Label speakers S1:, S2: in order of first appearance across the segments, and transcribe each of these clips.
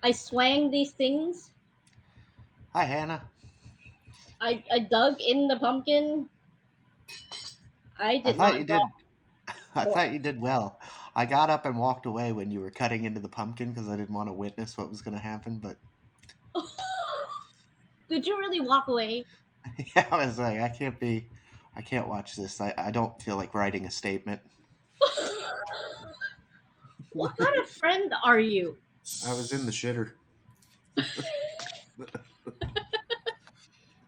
S1: I swang these things.
S2: Hi, Hannah.
S1: I dug in the pumpkin. I
S2: I
S1: did
S2: thought you
S1: not
S2: did.
S1: drop
S2: I
S1: or
S2: thought you did well. I got up and walked away when you were cutting into the pumpkin because I didn't want to witness what was going to happen. But
S1: did you really walk away?
S2: yeah, I was like, I can't watch this. I don't feel like writing a statement.
S1: What kind of friend are you?
S2: I was in the shitter.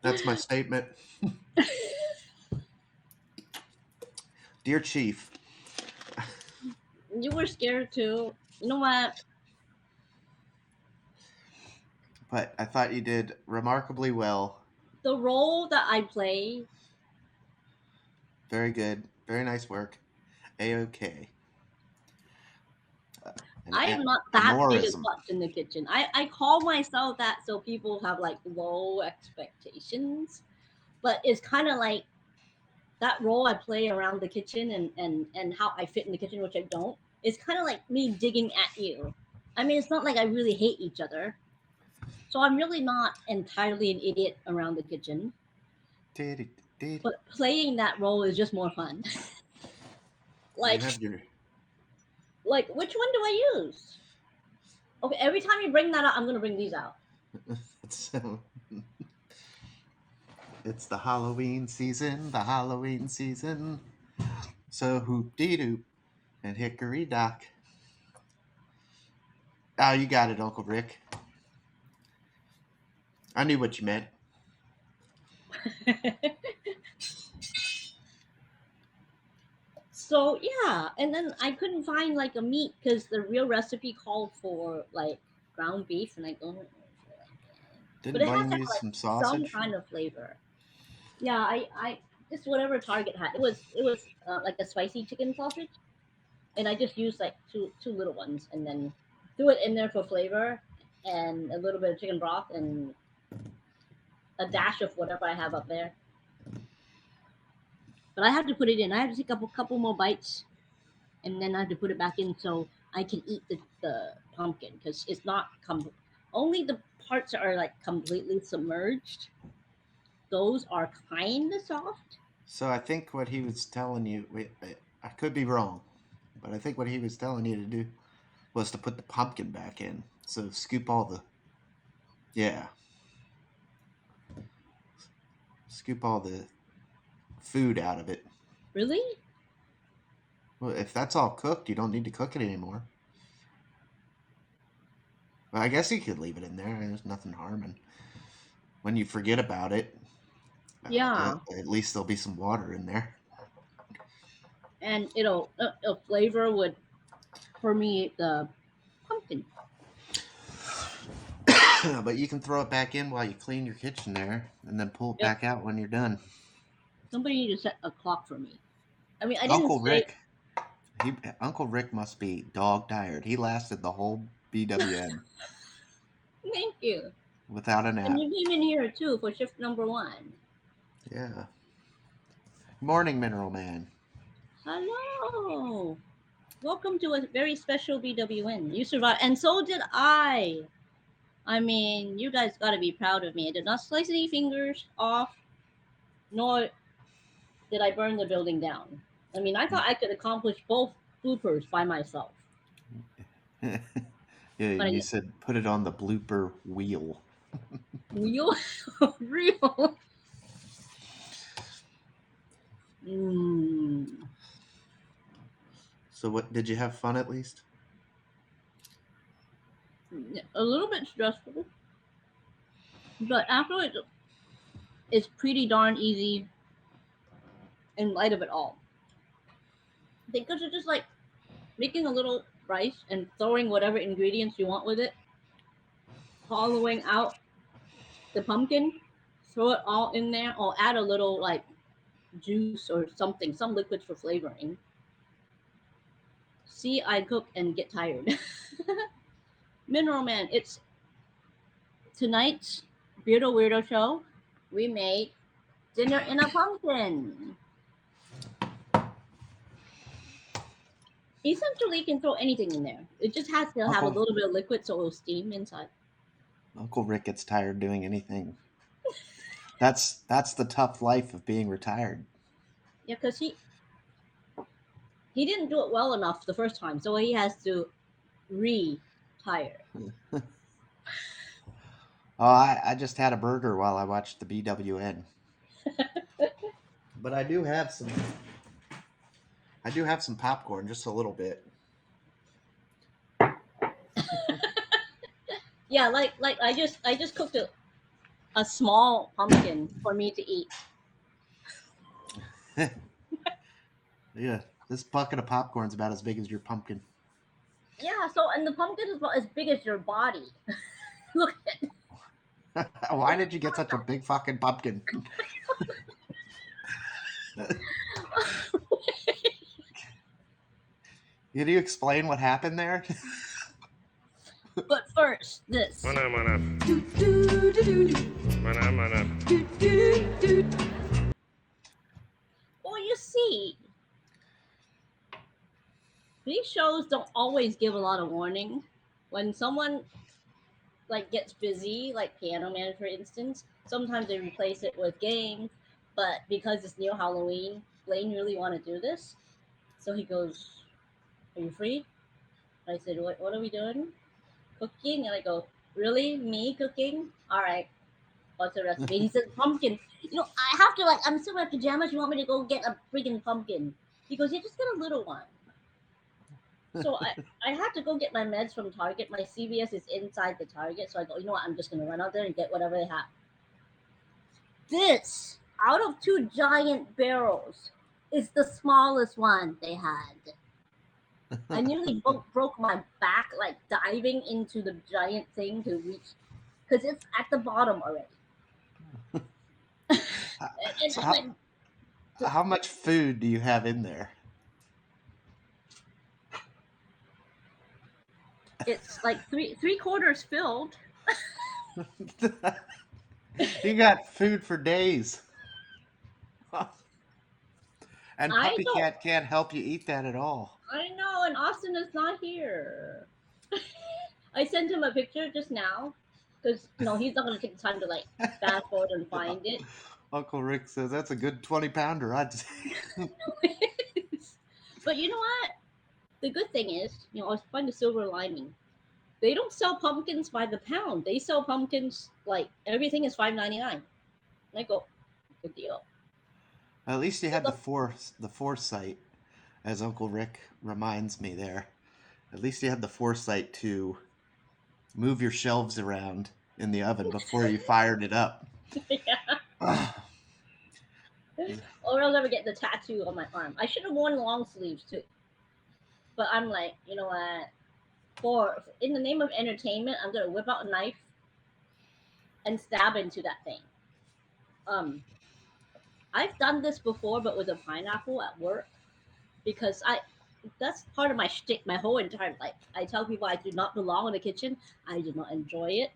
S2: That's my statement. Dear Chief,
S1: You were scared too. You know what?
S2: but I thought you did remarkably well.
S1: The role that I play,
S2: Very good. Very nice work. A-OK. And
S1: I am not that big a
S2: amorism.
S1: klutz in the kitchen. I call myself that so people have like low expectations. But it's kind of like that role I play around the kitchen and how I fit in the kitchen, which I don't. It's kind of like me digging at you. I mean, it's not like I really hate each other. So I'm really not entirely an idiot around the kitchen.
S2: Did
S1: But playing that role is just more fun.
S2: you
S1: like
S2: have your
S1: like which one do I use? Okay, every time you bring that up, I'm gonna bring these out.
S2: so it's the Halloween season, the Halloween season. So hoop dee doop and hickory dock. Oh, you got it, Uncle Rick. I knew what you meant.
S1: So yeah, and then I couldn't find like a meat because the real recipe called for like ground beef, and I don't. But
S2: Didn't
S1: it has
S2: Blaine
S1: to have
S2: use
S1: like
S2: some
S1: some
S2: sausage?
S1: kind of flavor. Yeah, I just whatever Target had. It was like a spicy chicken sausage, and I just used like two little ones, and then threw it in there for flavor, and a little bit of chicken broth, and a dash of whatever I have up there. But I have to put it in. I have to take a couple more bites, and then I have to put it back in so I can eat the pumpkin because it's not only the parts that are like completely submerged. Those are kind of soft.
S2: So I think what he was telling you, I could be wrong, but I think what he was telling you to do was to put the pumpkin back in. So scoop all the, yeah, scoop all the food out of it.
S1: Really?
S2: Well, if that's all cooked, you don't need to cook it anymore. Well, I guess you could leave it in there. There's nothing harming. When you forget about it,
S1: Yeah,
S2: at least there'll be some water in there.
S1: and it'll a flavor would permeate the pumpkin.
S2: But you can throw it back in while you clean your kitchen there, and then pull it
S1: Yep.
S2: back out when you're done.
S1: Somebody need to set a clock for me. I mean, I didn't
S2: Uncle
S1: say.
S2: Rick, Uncle Rick must be dog tired. He lasted the whole BWN
S1: Thank you.
S2: without a
S1: And
S2: nap.
S1: you came in here too for shift number one.
S2: Yeah. Morning, Mineral Man.
S1: Hello. Welcome to a very special BWN. You survived, and so did I. I mean, you guys got to be proud of me. I did not slice any fingers off, nor did I burn the building down. I mean, I thought I could accomplish both bloopers by myself,
S2: Yeah,
S1: but I
S2: you
S1: didn't.
S2: said put it on the blooper wheel.
S1: Real, real. Mm.
S2: So what did you have fun at least?
S1: A little bit stressful, but afterwards, it's pretty darn easy in light of it all. Because it's just like making a little rice and throwing whatever ingredients you want with it, hollowing out the pumpkin, throw it all in there, or add a little like juice or something, some liquids for flavoring. See, I cook and get tired. Mineral Man, it's tonight's Beardo Weirdo show. We made dinner in a pumpkin. Essentially, you can throw anything in there. It just has to have a
S2: Uncle
S1: little bit of liquid so it'll steam inside.
S2: Uncle Rick gets tired doing anything. That's the tough life of being retired.
S1: Yeah, because he didn't do it well enough the first time, so he has to retire.
S2: Oh, I just had a burger while I watched the BWN. But I do have some popcorn, just a little bit.
S1: Yeah, like I just cooked a small pumpkin for me to eat.
S2: Yeah, this bucket of popcorn's about as big as your pumpkin.
S1: Yeah, so and the pumpkin is about as big as your body. Look at it.
S2: Why did you get such a big fucking pumpkin? Can you explain what happened there?
S1: But first, this.
S3: Mana mana. Mana mana.
S1: Well, you see, these shows don't always give a lot of warning. When someone like gets busy, like Piano Man, for instance, sometimes they replace it with games. But because it's near Halloween, Blaine really want to do this, so he goes, "Are you free?" I said, "What are we doing?" "Cooking." And I go, "Really? Me cooking? All right. What's the recipe?" He said, "Pumpkin." I have to like. I'm still in my pajamas. You want me to go get a freaking pumpkin? He goes, "Yeah, just get a little one." So I had to go get my meds from Target. My CVS is inside the Target, so I go, you know what? I'm just gonna run out there and get whatever they have. This, out of two giant barrels, is the smallest one they had. I nearly broke my back like diving into the giant thing to reach, because it's at the bottom already. And
S2: So
S1: I'm like,
S2: how much food do you have in there?
S1: it's like three quarters filled.
S2: You got food for days. And
S1: I
S2: Puppy
S1: don't.
S2: Cat can't help you eat that at all.
S1: I know, and Austin is not here. I sent him a picture just now because he's not gonna take the time to like fast forward and find it.
S2: Uncle Rick says that's a good 20-pounder, I'd say.
S1: But you know what? The good thing is, I was find the silver lining. They don't sell pumpkins by the pound. They sell pumpkins like everything is $5.99. I go, good deal.
S2: At least you
S1: So
S2: had the foresight, as Uncle Rick reminds me there. At least you had the foresight to move your shelves around in the oven before you fired it up.
S1: yeah. Or I'll never get the tattoo on my arm. I should have worn long sleeves too. But I'm like, you know what? For in the name of entertainment, I'm gonna whip out a knife and stab into that thing. Um, I've done this before, but with a pineapple at work because I that's part of my shtick my whole entire life. I tell people I do not belong in the kitchen. I do not enjoy it.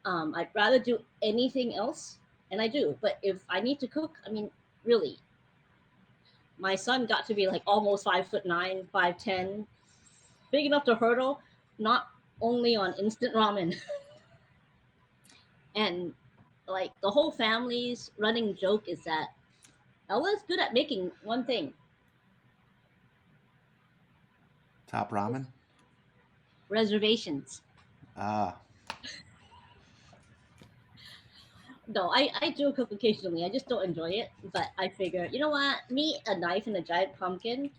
S1: I'd rather do anything else, and I do. But if I need to cook, I mean, really, my son got to be like almost 5'9", 5'10", big enough to hurdle, not only on instant ramen. And like the whole family's running joke is that Ella's good at making one thing:
S2: Top ramen?
S1: reservations.
S2: Ah,
S1: No, I do cook occasionally. I just don't enjoy it. But I figure, you know what? Me, a knife, and a giant pumpkin,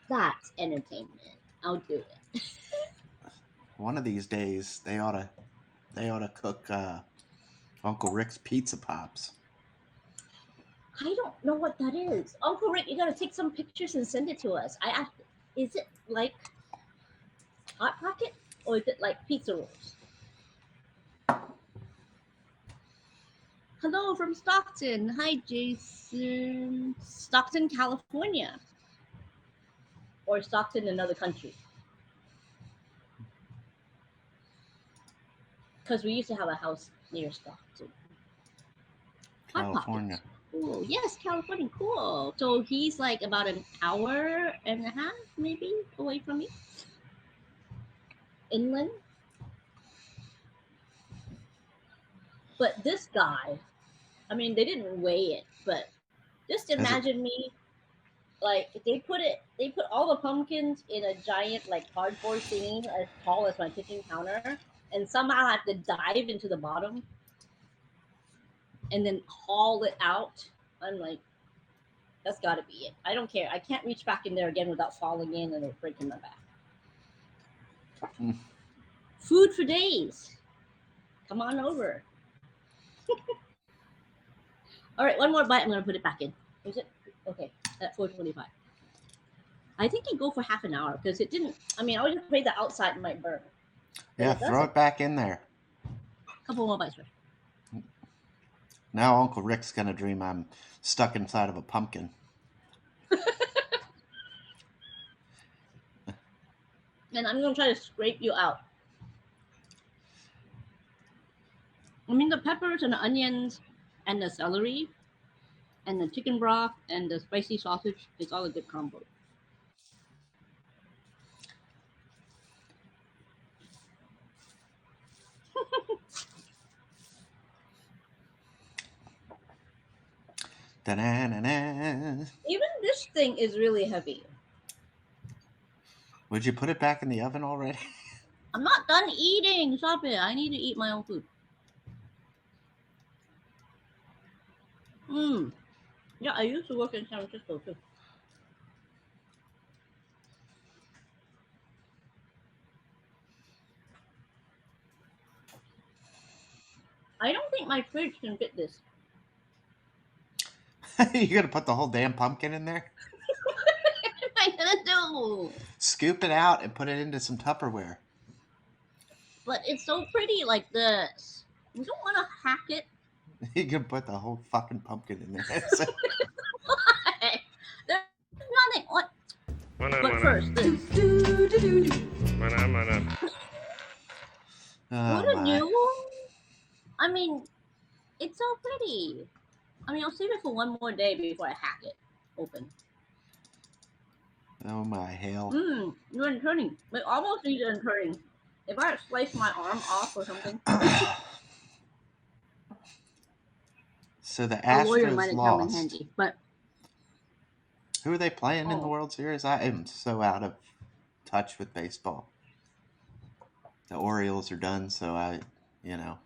S1: that's entertainment. I'll do it.
S2: one of these days they ought to cook Uncle Rick's pizza pops.
S1: I don't know what that is. Uncle Rick, you gotta take some pictures and send it to us. I asked, is it like Hot Pocket or is it like pizza rolls? Hello from Stockton. Hi, Jason. Stockton, California. Or Stockton, another country. Because we used to have a house near Stockton. Hot
S2: California.
S1: Pockets. Cool. Yes, California. Cool. So he's like about an hour and a half, maybe, away from me, inland. But this guy, I mean, they didn't weigh it, but just
S2: Is it?
S1: imagine me like they put all the pumpkins in a giant like cardboard thingy as tall as my kitchen counter, and somehow I have to dive into the bottom and then haul it out. I'm like, that's got to be it. I don't care. I can't reach back in there again without falling in and breaking my back.
S2: Hmm.
S1: Food for days. Come on over. All right, one more bite. I'm gonna put it back in. Is it okay? At 4:25. I think I go for half an hour because it didn't. I mean, I was just afraid the outside might burn, but
S2: Yeah,
S1: it
S2: throw
S1: doesn't.
S2: it back in there.
S1: A couple more bites first.
S2: Now Uncle Rick's gonna dream I'm stuck inside of a pumpkin.
S1: And I'm gonna try to scrape you out. I mean, the peppers and the onions and the celery and the chicken broth and the spicy sausage is all a good combo.
S2: Da-na-na-na.
S1: Even this thing is really heavy.
S2: Would you put it back in the oven already?
S1: I'm not done eating. Stop it. I need to eat my own food. Mmm. Yeah, I used to work in San Francisco too. I don't think my fridge can fit this.
S2: You're gonna put the whole damn pumpkin in there?
S1: What am I gonna do?
S2: Scoop it out and put it into some Tupperware.
S1: But it's so pretty like this. You don't want to hack it.
S2: You can put the whole fucking pumpkin in there.
S1: There's nothing. What?
S3: Mana
S1: But
S3: mana.
S1: first, this.
S3: Mana mana.
S2: Oh
S1: Wouldn't
S2: my.
S1: you? I mean, it's so pretty. I mean, I'll save it for one more day before I hack it open.
S2: Oh my hell.
S1: You're turning. Like almost need an turning. If I slice my arm off or something,
S2: So the
S1: a lawyer
S2: Astros
S1: might have come in
S2: lost.
S1: handy. But
S2: Who are they playing in the
S1: oh,
S2: World Series? I am so out of touch with baseball. The Orioles are done, so you know.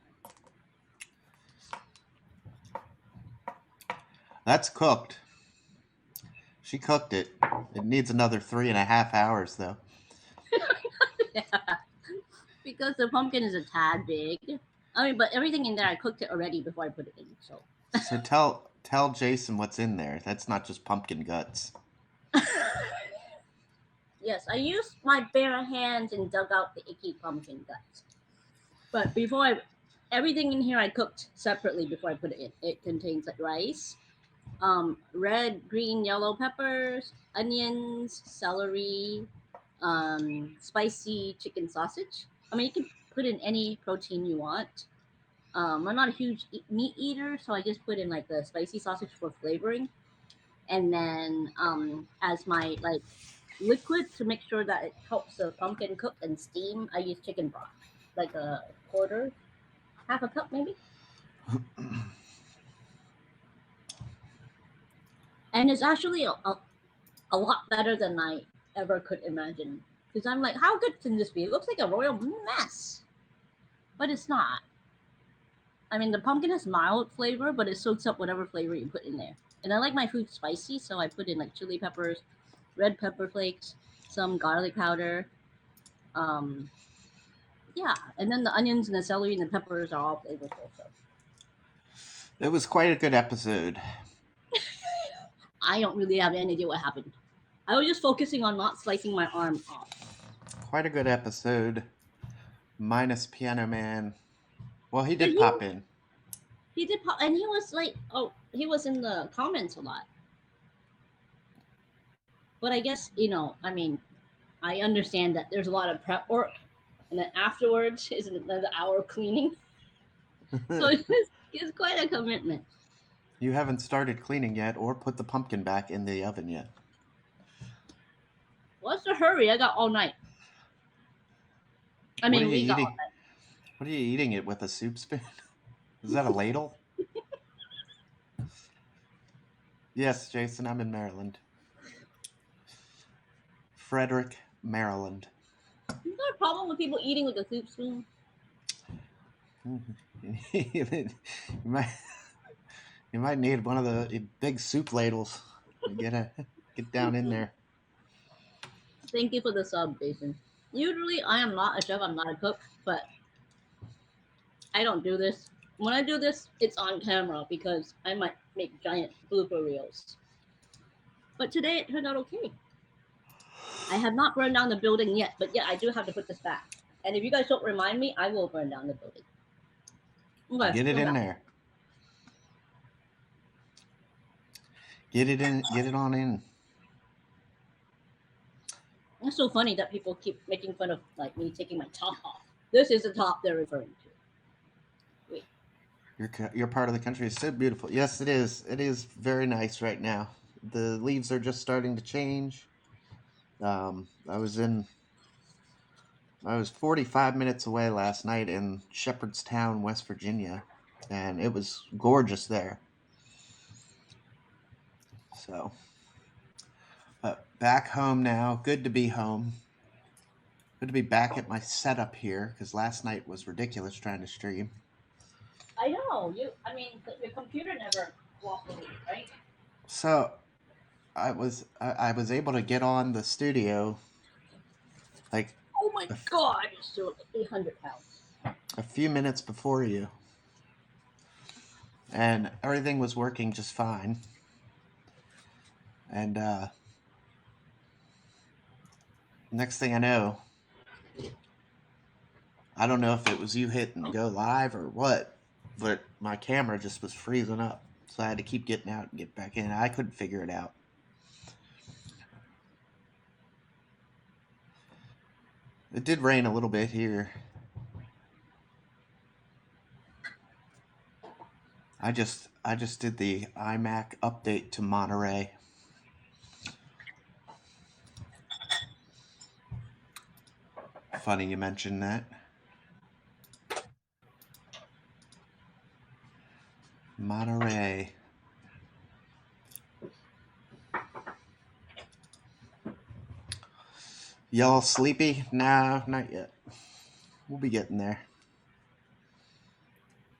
S2: That's cooked. She cooked it. It needs another 3.5 hours, though.
S1: yeah, because the pumpkin is a tad big. I mean, but everything in there, I cooked it already before I put it in. So
S2: So tell Jason what's in there. That's not just pumpkin guts.
S1: yes, I used my bare hands and dug out the icky pumpkin guts. But everything in here I cooked separately before I put it in. It contains like rice, red, green, yellow peppers, onions, celery, spicy chicken sausage. I mean, you can put in any protein you want. I'm not a huge meat eater, so I just put in like the spicy sausage for flavoring, and then as my like liquid to make sure that it helps the pumpkin cook and steam, I use chicken broth, like a quarter, half a cup maybe, and it's actually a lot better than I ever could imagine. Because I'm like, how good can this be? It looks like a royal mess, but it's not. I mean, the pumpkin has mild flavor, but it soaks up whatever flavor you put in there. And I like my food spicy, so I put in like chili peppers, red pepper flakes, some garlic powder. Um, yeah, and then the onions and the celery and the peppers are all flavorful. So
S2: It was quite a good episode.
S1: I don't really have any idea what happened. I was just focusing on not slicing my arm off.
S2: Quite a good episode. Minus Piano Man. Well, he
S1: But
S2: did pop in.
S1: he did pop, and he was like, oh, he was in the comments a lot. But I guess I mean, I understand that there's a lot of prep work, and then afterwards is another hour of cleaning. So it's quite a commitment.
S2: You haven't started cleaning yet or put the pumpkin back in the oven yet.
S1: What's the hurry? I got all night. I
S2: What
S1: mean,
S2: are you
S1: we got all
S2: eating?
S1: night.
S2: What are you eating it with, a soup spoon? Is that a ladle? Yes, Jason, I'm in Maryland. Frederick, Maryland.
S1: Is there a problem with people eating with a soup spoon?
S2: you might you might need one of the big soup ladles to get down in there.
S1: Thank you for the sub, Jason. Usually, I am not a chef. I'm not a cook, but I don't do this. When I do this, it's on camera because I might make giant blooper reels. But today it turned out okay. I have not burned down the building yet, but yeah, I do have to put this back. And if you guys don't remind me, I will burn down the building. Okay,
S2: Get it
S1: I'm
S2: in
S1: back.
S2: there. Get it on in.
S1: It's so funny that people keep making fun of like me taking my top off. This is the top they're referring to.
S2: Your part of the country is so beautiful. Yes, it is. It is very nice right now. The leaves are just starting to change. I was 45 minutes away last night in Shepherdstown, West Virginia, and it was gorgeous there. So, back home now. Good to be home. Good to be back at my setup here because last night was ridiculous trying to stream.
S1: I know you. I mean, your computer never cooperated, right?
S2: So, I was able to get on the studio like
S1: Oh my god, it's still 800 pounds.
S2: a few minutes before you, and everything was working just fine. And next thing I know, I don't know if it was you hitting go live or what, but my camera just was freezing up. So I had to keep getting out and get back in. I couldn't figure it out. It did rain a little bit here. I just did the iMac update to Monterey. Funny you mentioned that. Monterey. Y'all sleepy? No, not yet. We'll be getting there.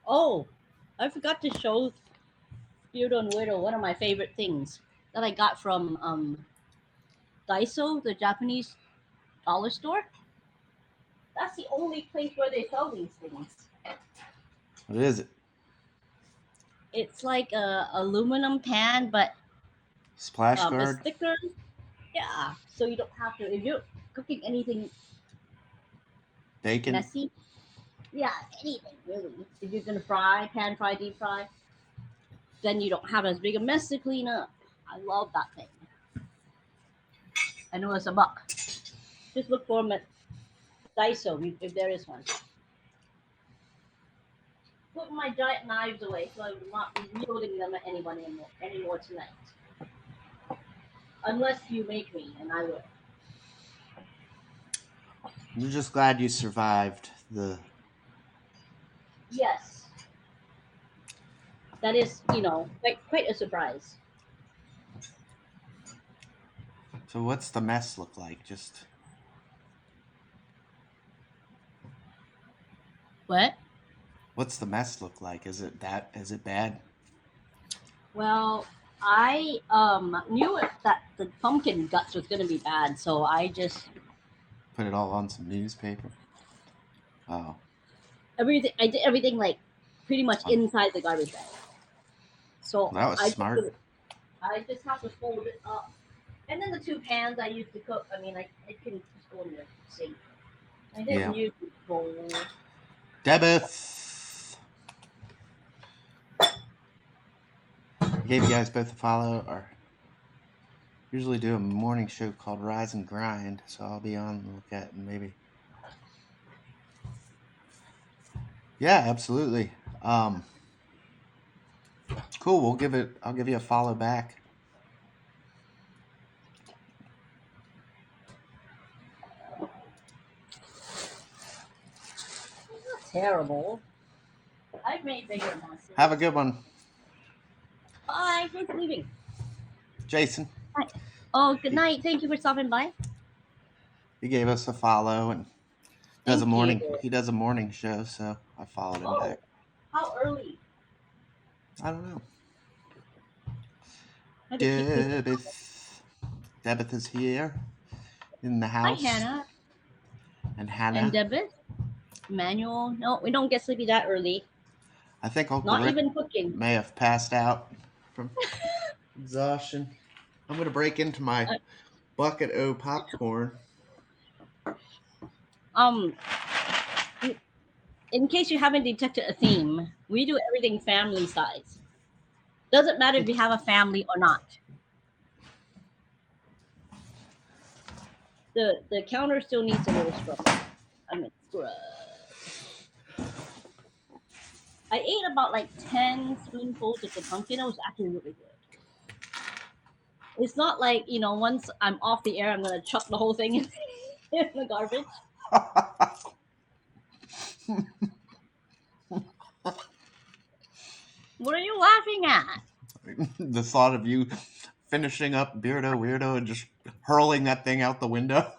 S1: Oh, I forgot to show Beardo and Widow one of my favorite things that I got from Daiso, the Japanese dollar store. That's the only place where they sell these things.
S2: What is it?
S1: It's like a aluminum pan, but
S2: Splash
S1: a
S2: guard?
S1: sticker. Yeah, so you don't have to if you're cooking anything
S2: Bacon?
S1: messy. Yeah, anything really. If you're gonna fry, pan fry, deep fry, then you don't have as big a mess to clean up. I love that thing. I know it's $1. Just look for them at Daiso if there is one. Put my giant knives away so I will not be wielding them at anyone anymore tonight. Unless you make me, and I will.
S2: I'm just glad you survived the...
S1: Yes. That is, quite a surprise.
S2: So what's the mess look like? Just...
S1: What?
S2: What's the mess look like? Is it bad?
S1: Well, I knew that the pumpkin guts was gonna be bad, so I just
S2: Put it all on some newspaper? Oh.
S1: I did everything like pretty much inside the garbage bag. So
S2: That was smart.
S1: I just have to fold it up. And then the 2 pans I used to cook, I mean, I can just go in the sink. I didn't use the bowl.
S2: Debeth! I gave you guys both a follow. Or usually do a morning show called Rise and Grind, so I'll be on the look at and maybe... Yeah, absolutely. Cool. I'll give you a follow back.
S1: Not terrible. I've made bigger ones.
S2: Have a good one,
S1: Bye. Thanks for leaving.
S2: Jason.
S1: Bye. Oh, good night. Thank you for stopping by.
S2: He gave us a follow and does a
S1: Thank
S2: morning.
S1: you.
S2: He does a morning show, so I followed him back.
S1: How early?
S2: I don't know.
S1: I had to keep people-
S2: Debith is here in the
S1: Hi,
S2: house.
S1: Hannah.
S2: And Hannah.
S1: And Debit. Manuel. No, we don't get sleepy that early.
S2: I think Uncle
S1: Not
S2: Rick
S1: even cooking.
S2: may have passed out from exhaustion. I'm going to break into my bucket o' popcorn.
S1: In case you haven't detected a theme, we do everything family size. Doesn't matter if you have a family or not. The counter still needs a little scrub. I mean, scrub. I ate about like 10 spoonfuls of the pumpkin. It was actually really good. It's not like, once I'm off the air, I'm going to chuck the whole thing in the garbage. What are you laughing at?
S2: The thought of you finishing up Beardo Weirdo and just hurling that thing out the window.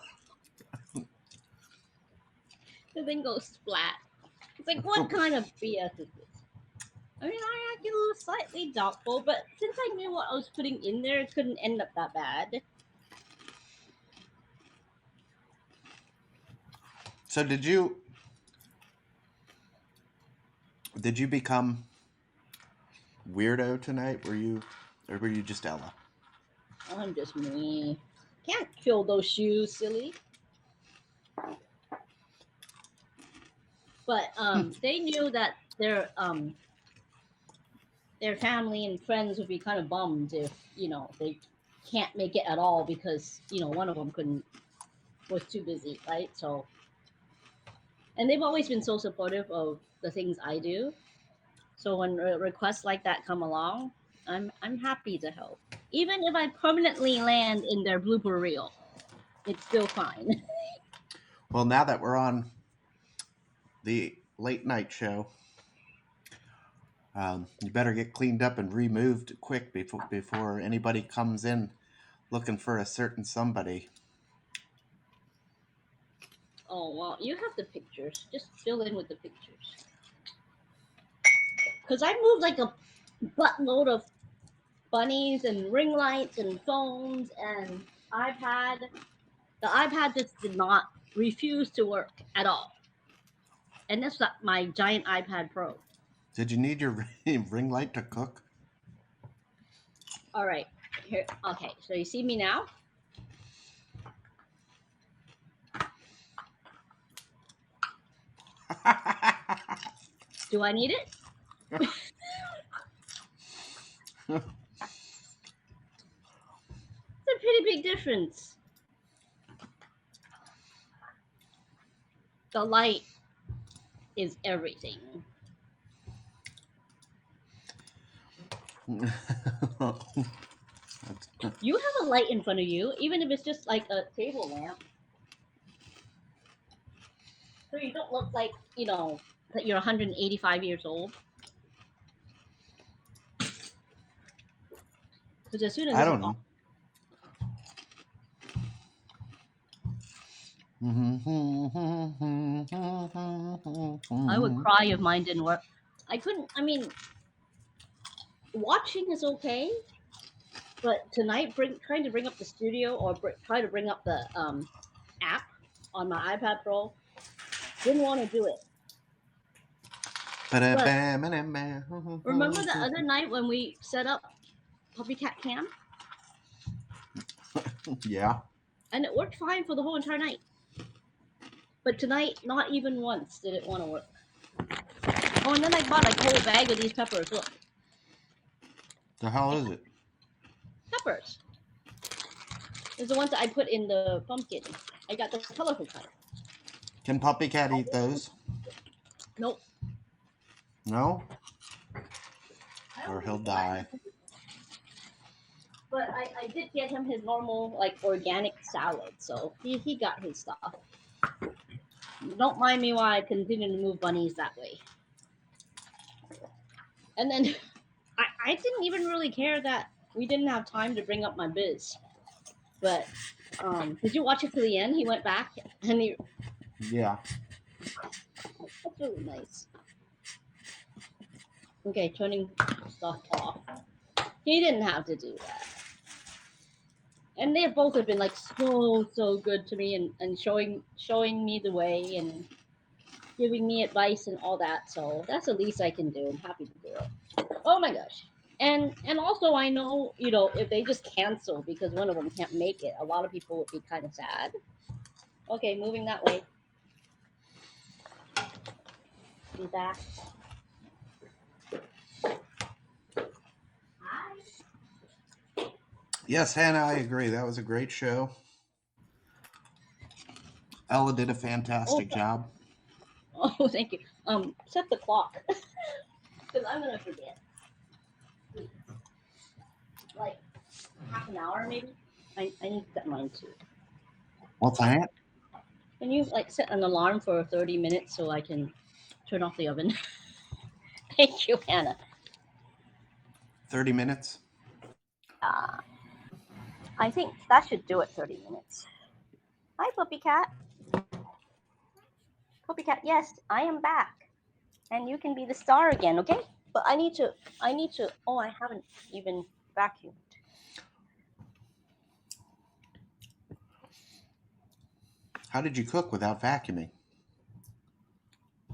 S1: The thing goes splat. It's like, what kind of BS is this? I mean, I actually was slightly doubtful, but since I knew what I was putting in there, it couldn't end up that bad.
S2: So did you become Weirdo tonight? Or were you just Ella?
S1: I'm just me. Can't fill those shoes, silly. But they knew that their family and friends would be kind of bummed if they can't make it at all because one of them was too busy, right? So, and they've always been so supportive of the things I do. So when requests like that come along, I'm happy to help. Even if I permanently land in their blooper reel, it's still fine.
S2: Well, now that we're on the late night show, you better get cleaned up and removed quick before anybody comes in looking for a certain somebody.
S1: Oh, well, you have the pictures. Just fill in with the pictures. Because I moved like a buttload of bunnies and ring lights and phones and iPad. The iPad just did not refuse to work at all. And that's not my giant iPad Pro.
S2: Did you need your ring light to cook?
S1: All right. Here. Okay. So you see me now? Do I need it? It's a pretty big difference. The light is everything. You have a light in front of you, even if it's just like a table lamp. So you don't look like, that you're 185 years old. Because as soon as
S2: I don't know.
S1: I would cry if mine didn't work. I couldn't. I mean, watching is okay, but tonight, trying to bring up the studio or try to bring up the app on my iPad Pro, didn't want to do it. But remember the other night when we set up Puppy Cat Cam?
S2: Yeah.
S1: And it worked fine for the whole entire night. But tonight, not even once did it want to work. Oh, and then I bought like a whole bag of these peppers. Look.
S2: The hell is it?
S1: Peppers. It's the ones that I put in the pumpkin. I got the colorful kind.
S2: Can Puppy Cat eat those?
S1: Nope.
S2: No?
S1: I
S2: or he'll die.
S1: But I did get him his normal, like, organic salad, so he got his stuff. Don't mind me while I continue to move bunnies that way. And then I didn't even really care that we didn't have time to bring up my biz. But did you watch it to the end? He went back and he.
S2: Yeah.
S1: That's really nice. Okay, turning stuff off. He didn't have to do that. And they both have been like so good to me and showing me the way and giving me advice and all that. So that's the least I can do. I'm happy to do it. Oh my gosh. And also I know, if they just cancel because one of them can't make it, a lot of people would be kind of sad. Okay, moving that way. Be back. Hi.
S2: Yes, Hannah, I agree. That was a great show. Ella did a fantastic job.
S1: Oh, thank you. Set the clock because I'm gonna forget. Like half an hour maybe. I need to set mine too.
S2: What's that?
S1: Can you like set an alarm for 30 minutes so I can turn off the oven? Thank you, Hannah.
S2: 30 minutes?
S1: I think that should do it. 30 minutes. Hi, Puppy Cat. Puppy Cat, yes, I am back. And you can be the star again, okay? But I need to, oh, I haven't even vacuumed.
S2: How did you cook without vacuuming?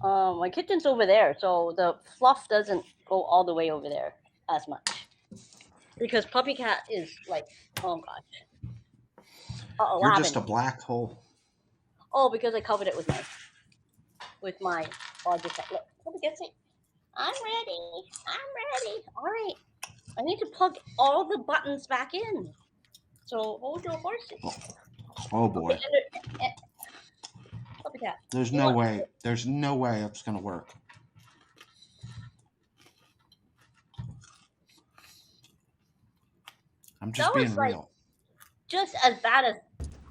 S1: My kitchen's over there, so the fluff doesn't go all the way over there as much. Because Puppy Cat is like, oh gosh.
S2: You're just a black hole.
S1: Oh, because I covered it with my Look, Puppy Cat, say, I'm ready. All right. I need to plug all the buttons back in. So hold your horses.
S2: Oh boy.
S1: Okay, Puppy Cat.
S2: There's no way it's going to work. I'm just being real.
S1: Just as bad as.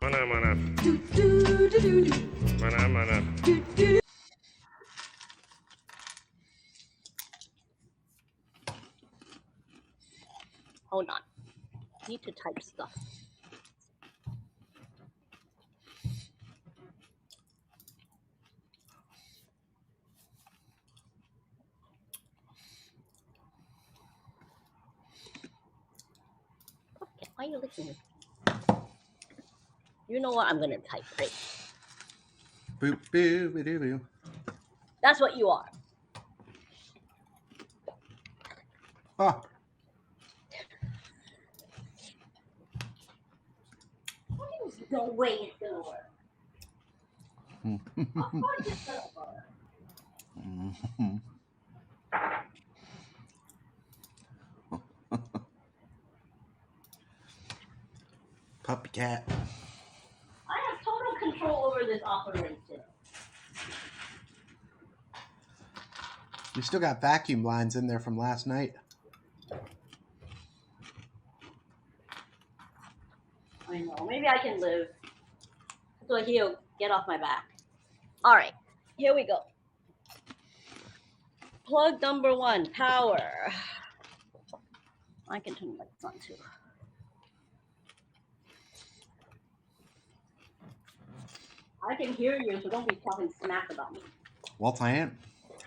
S3: Mana.
S1: Hold on. Need to type stuff. Okay, why are you listening? You know what I'm gonna type, right?
S2: Boop, boo, boo, boo.
S1: That's what you are.
S2: Oh.
S1: There's no way it's gonna work. Of course it's gonna work.
S2: Puppy Cat.
S1: I have total control over this operation.
S2: You still got vacuum lines in there from last night.
S1: I know. Maybe I can live. So he'll get off my back. All right. Here we go. Plug number 1, power. I can turn the lights on too. I can hear you, so don't be talking smack about me.
S2: What's that?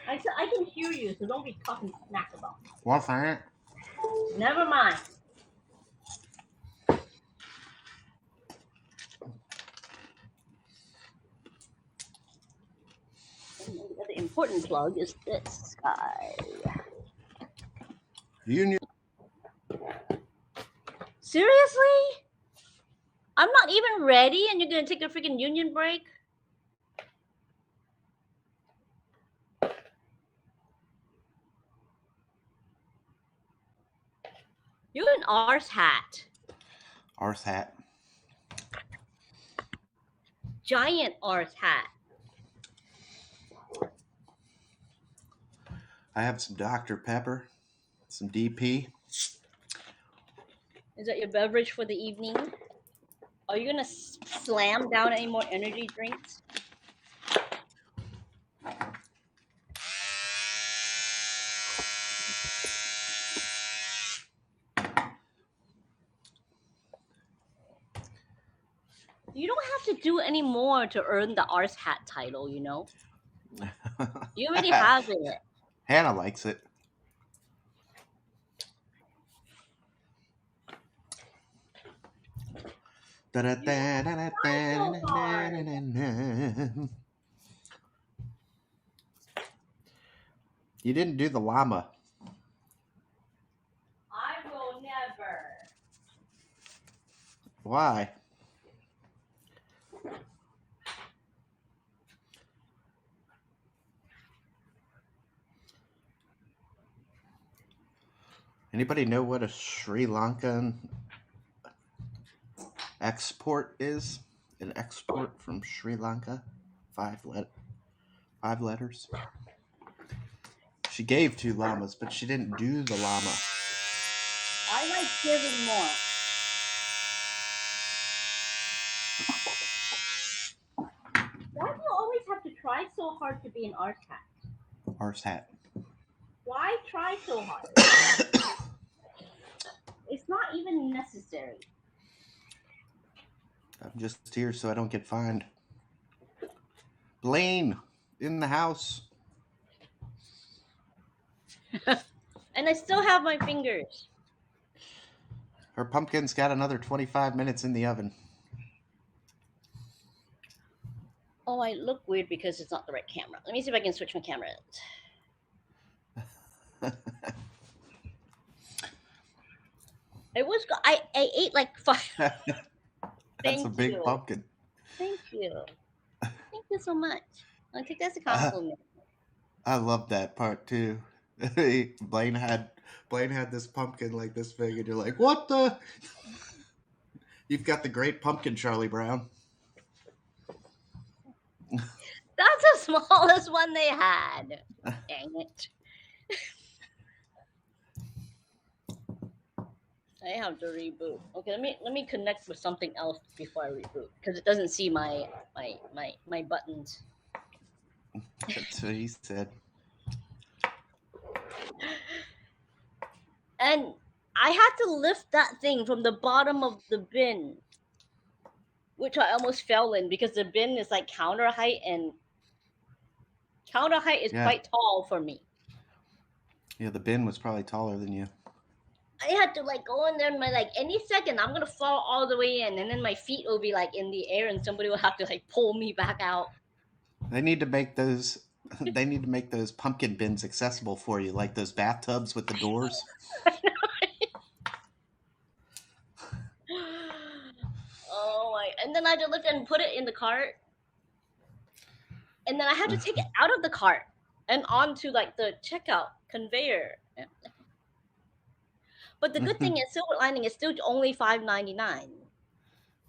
S1: I said I can hear you, so don't be talking smack about me.
S2: What's that?
S1: Never mind. The important plug is this guy.
S2: Union.
S1: Seriously? I'm not even ready and you're gonna take a freaking union break? You're an arse hat.
S2: Arse hat.
S1: Giant arse hat.
S2: I have some Dr. Pepper, Some DP.
S1: Is that your beverage for the evening? Are you gonna slam down any more energy drinks? You don't have to do any more to earn the Arse Hat title, you know? You already have it.
S2: Hannah likes it. You didn't do the llama.
S1: I will never.
S2: Why? Anybody know what a Sri Lankan export is? An export from Sri Lanka? 5 letters. She gave 2 llamas, but she didn't do the llama.
S1: I like giving more. Why do you always have to try so hard to be an Arse Hat?
S2: Arse Hat.
S1: Why try so hard? It's not even necessary.
S2: I'm just here so I don't get fined. Blaine, in the house.
S1: And I still have my fingers.
S2: Her pumpkin's got another 25 minutes in the oven.
S1: Oh, I look weird because it's not the right camera. Let me see if I can switch my camera. It was. I ate like 5.
S2: That's a big pumpkin.
S1: Thank you. Thank you so much. I think that's a compliment.
S2: I love that part too. Blaine had this pumpkin like this big, and you're like, "What the?" You've got the great pumpkin, Charlie Brown.
S1: That's the smallest one they had. Dang it. I have to reboot. Okay, let me connect with something else before I reboot because it doesn't see my buttons.
S2: That's what he said.
S1: And I had to lift that thing from the bottom of the bin, which I almost fell in because the bin is like counter height, and counter height is quite tall for me.
S2: Yeah, the bin was probably taller than you.
S1: I had to like go in there and my like any second I'm gonna fall all the way in, and then my feet will be like in the air, and somebody will have to like pull me back out.
S2: They need to make those. They need to make those pumpkin bins accessible for you, like those bathtubs with the doors.
S1: Oh my! And then I had to lift it and put it in the cart, and then I had to take it out of the cart and onto like the checkout conveyor. But the good thing is, silver lining is still only $5.99.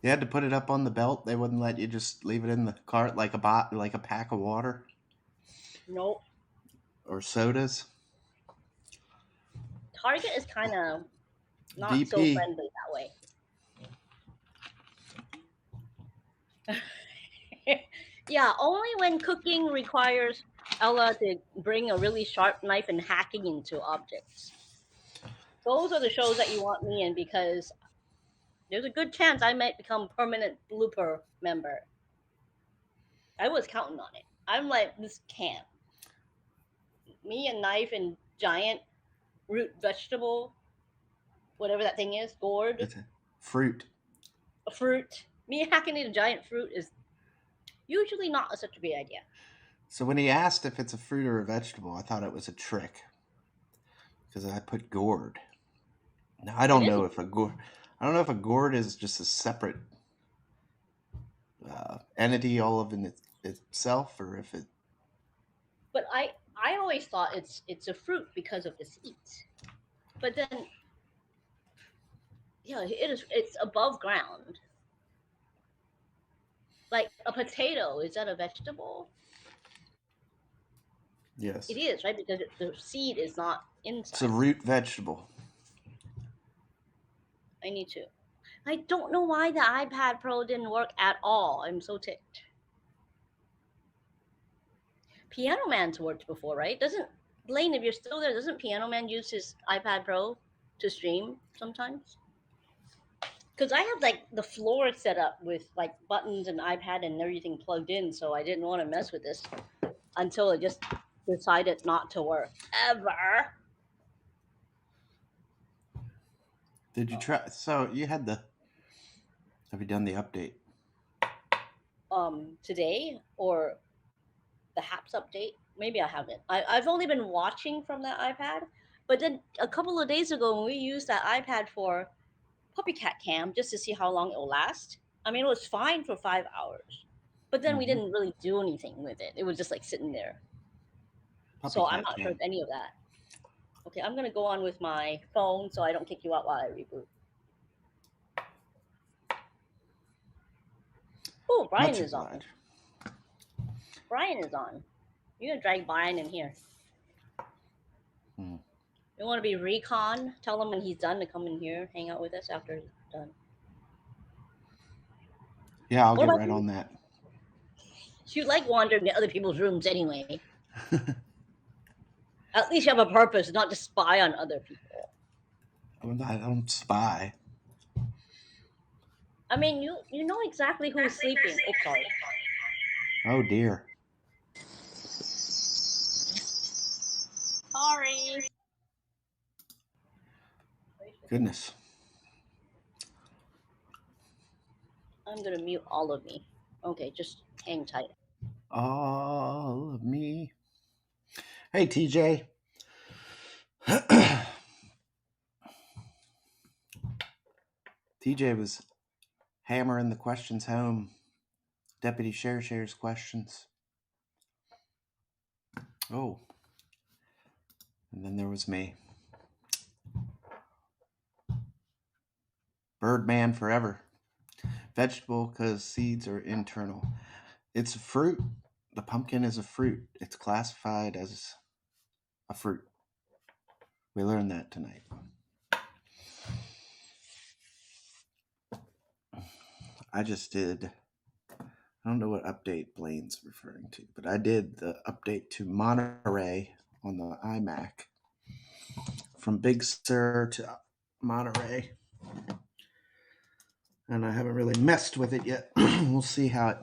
S2: You had to put it up on the belt. They wouldn't let you just leave it in the cart like a pack of water.
S1: Nope.
S2: Or sodas.
S1: Target is kind of not
S2: DP.
S1: so friendly that way. Yeah, only when cooking requires Ella to bring a really sharp knife and hacking into objects. Those are the shows that you want me in because there's a good chance I might become permanent blooper member. I was counting on it. I'm like, this can't. Me and knife and giant root vegetable, whatever that thing is, gourd.
S2: It's a fruit.
S1: A fruit. Me hacking into giant fruit is usually not such a big idea.
S2: So when he asked if it's a fruit or a vegetable, I thought it was a trick. Because I put gourd. Now I don't know if a gourd is just a separate entity all of in itself, or if it.
S1: But I always thought it's a fruit because of the seeds. But then, yeah, it's above ground. Like a potato, is that a vegetable?
S2: Yes.
S1: It is, right? Because the seed is not
S2: It's
S1: inside.
S2: a root vegetable.
S1: I need to. I don't know why the iPad Pro didn't work at all. I'm so ticked. Piano Man's worked before, right? Doesn't Blaine, if you're still there, doesn't Piano Man use his iPad Pro to stream sometimes? Because I have like the floor set up with like buttons and iPad and everything plugged in, so I didn't want to mess with this until it just decided not to work ever.
S2: Did you try? So you had the. Have you done the update?
S1: Today or the HAPS update. Maybe I haven't. I've only been watching from that iPad. But then a couple of days ago, when we used that iPad for puppy cat cam just to see how long it will last, I mean, it was fine for 5 hours. But then we
S2: Mhm.
S1: didn't really do anything with it. It was just like sitting there.
S2: Puppy
S1: So I'm
S2: cat
S1: not sure
S2: cam.
S1: of any of that. Okay, I'm going to go on with my phone so I don't kick you out while I reboot. Oh, Brian
S2: Much
S1: is on.
S2: obliged.
S1: Brian is on. You're going to drag Brian in here.
S2: Hmm.
S1: You want to be recon? Tell him when he's done to come in here, hang out with us after he's done.
S2: Yeah, I'll
S1: What
S2: get
S1: about
S2: right
S1: you?
S2: on that.
S1: You like wandering to other people's rooms anyway. At least you have a purpose, not to spy on other people.
S2: I don't spy.
S1: I mean, you know exactly who's sleeping. Oh, sorry.
S2: Oh dear.
S1: Sorry.
S2: Goodness.
S1: I'm gonna mute all of me. Okay, just hang tight.
S2: All of me. Hey, TJ. TJ was hammering the questions home. Deputy Share's questions. Oh. And then there was me. Birdman forever. Vegetable because seeds are internal. It's a fruit. The pumpkin is a fruit. It's classified as a fruit. We learned that tonight. I just did. I don't know what update Blaine's referring to, but I did the update to Monterey on the iMac from Big Sur to Monterey. And I haven't really messed with it yet. We'll see how it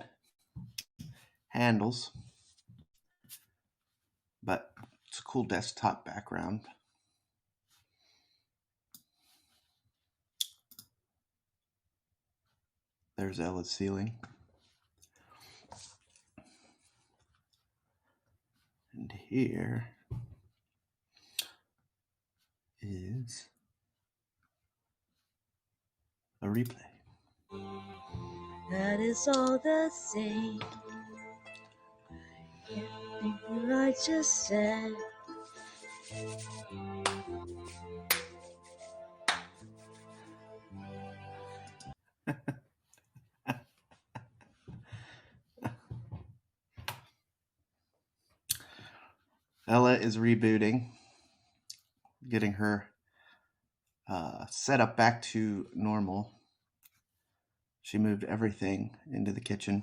S2: handles. But it's a cool desktop background. There's Ella's ceiling. And here is a replay.
S1: That is all the same. Can't think what I just said.
S2: Ella is rebooting, getting her setup back to normal. She moved everything into the kitchen.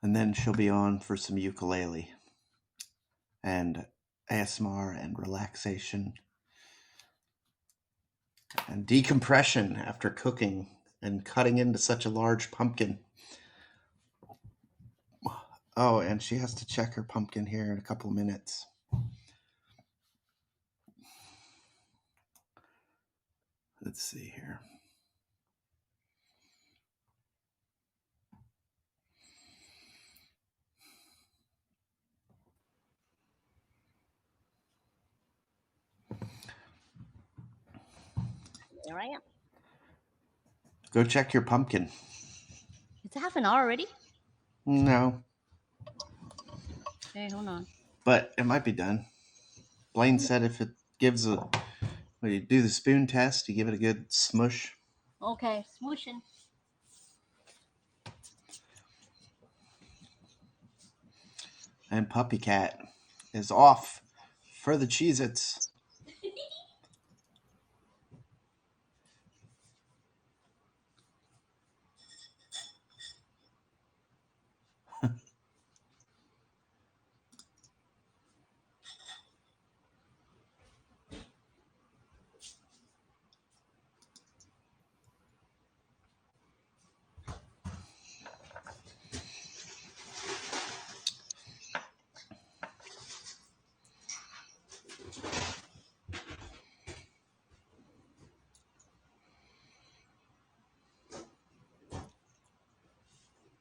S2: And then she'll be on for some ukulele and ASMR and relaxation and decompression after cooking and cutting into such a large pumpkin. Oh, and she has to check her pumpkin here in a couple of minutes. Let's see here.
S1: There I am.
S2: Go check your pumpkin.
S1: It's half an hour already?
S2: No,
S1: Okay, hold on.
S2: but it might be done. Blaine said if it gives a, when you do the spoon test, you give it a good smush.
S1: Okay, smooshing.
S2: And Puppy Cat is off for the Cheez-Its.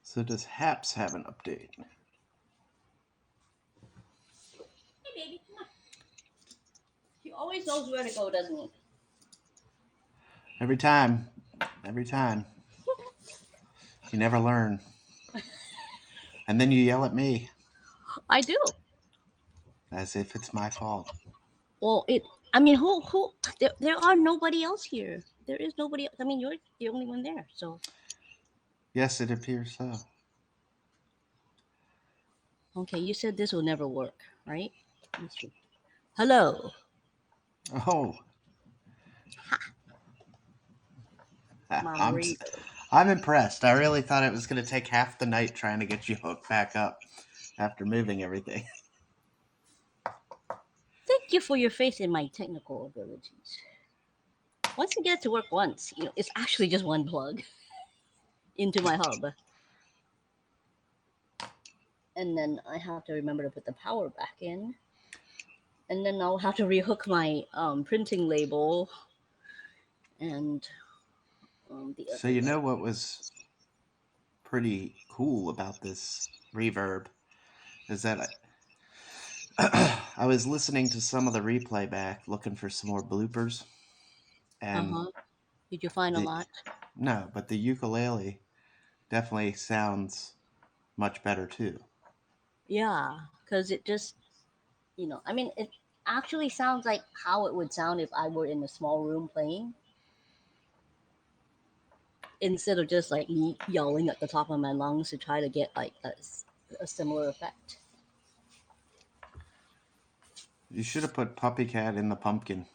S2: So does Haps have an update?
S1: Hey, baby, come on. He always knows where to go, doesn't he?
S2: Every time. You never learn. And then you yell at me
S1: I do.
S2: as if it's my fault.
S1: Well, I mean, who? There are nobody else here. There is nobody else. I mean, you're the only one there. So.
S2: Yes, it appears so.
S1: Okay, you said this will never work, right? Let's see. Hello.
S2: Oh.
S1: Mama
S2: I'm impressed. I really thought it was going to take half the night trying to get you hooked back up after moving everything.
S1: Thank you for your faith in my technical abilities. Once you get it to work once, it's actually just one plug into my hub. And then I have to remember to put the power back in. And then I'll have to rehook my printing label and the
S2: So you know what was pretty cool about this reverb is that I was listening to some of the replay back looking for some more bloopers. And
S1: Did you find a lot?
S2: No, but the ukulele definitely sounds much better too.
S1: Yeah, because it just, I mean, it actually sounds like how it would sound if I were in a small room playing. Instead of just like me yelling at the top of my lungs to try to get like a similar effect.
S2: You should have put Puppy Cat in the pumpkin.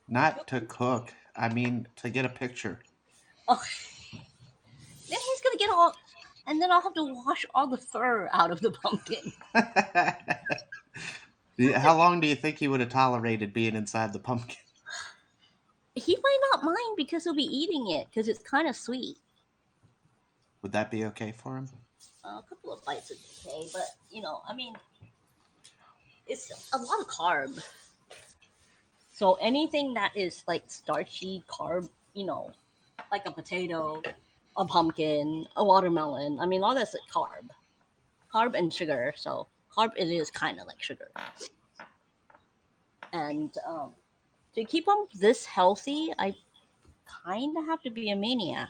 S2: Not to cook. I mean, to get a picture.
S1: Oh, then he's gonna get all, and then I'll have to wash all the fur out of the pumpkin.
S2: How long do you think he would have tolerated being inside the pumpkin?
S1: He might not mind because he'll be eating it because it's kind of sweet.
S2: Would that be okay for him?
S1: A couple of bites is okay, but I mean, it's a lot of carb. So anything that is like starchy carb, like a potato, a pumpkin, a watermelon. I mean, all that's like carb and sugar. So carb, it is kind of like sugar. And to keep them this healthy, I kind of have to be a maniac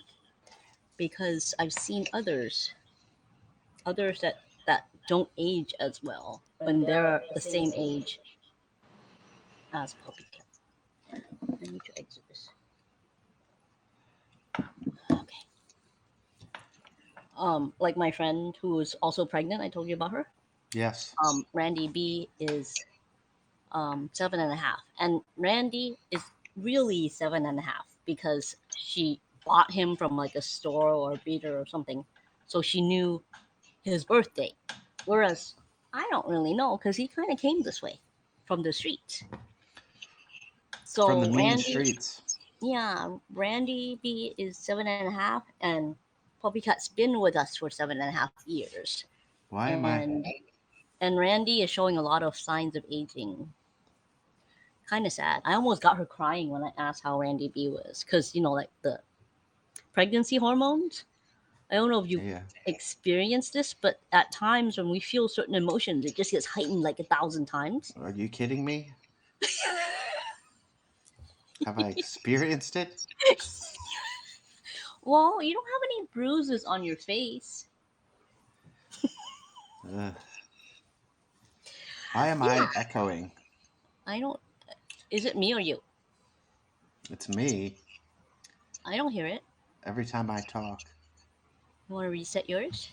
S1: because I've seen others that don't age as well when they're the same age as Puppy Cat. I need to exit this. Okay. Like my friend who is also pregnant, I told you about her.
S2: Yes.
S1: Randy B is 7.5, and Randy is really 7.5 because she bought him from like a store or a breeder or something, so she knew his birthday. Whereas I don't really know because he kind of came this way from the streets. So
S2: from the mean streets.
S1: Yeah, Randy B is 7.5, and Puppy Cat's been with us for 7.5 years.
S2: Why am I?
S1: And Randy is showing a lot of signs of aging. Kind of sad. I almost got her crying when I asked how Randy B was, because like the pregnancy hormones. I don't know if you experienced this, but at times when we feel certain emotions, it just gets heightened like 1,000 times.
S2: Are you kidding me? Have I experienced it?
S1: Well, you don't have any bruises on your face.
S2: Why am I echoing?
S1: I don't. Is it me or you?
S2: It's me.
S1: I don't hear it.
S2: Every time I talk.
S1: You want to reset yours?